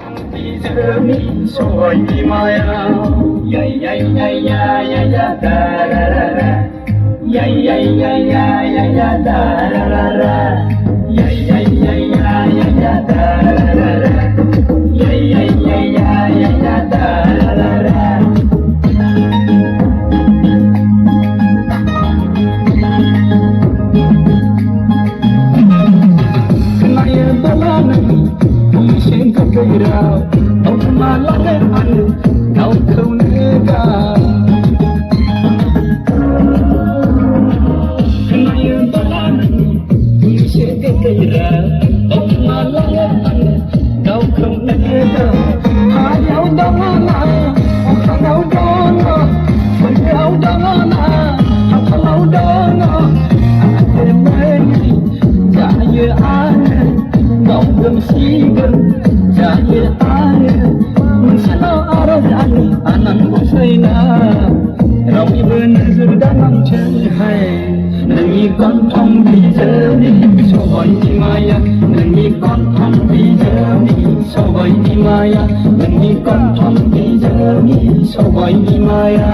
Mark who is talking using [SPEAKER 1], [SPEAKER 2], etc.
[SPEAKER 1] Bizarni soy di maya, ya ya ya ya ya ya da ra ra ra, ya ya ya ya ya ya da ra ra ra, ya ya ya ya ya ya da ra ra ra, ya ya ya ya ya ya da ra ra ra. Kenaya balanan, pusing kepirau. Malah anu kau kau nega, kenaya balan bisa kekira. Malah anu kau kau nega, hayau dongana, hayau dongo, hayau dongana, hayau dongo. Ada meni jaya ane, kau gemsigan jaya ane. Salah arajani anan busaina Rawi benazir dalam cahaya Nengi kontong bijani Sobai di maya Nengi kontong bijani Sobai di maya Nengi kontong bijani Sobai di maya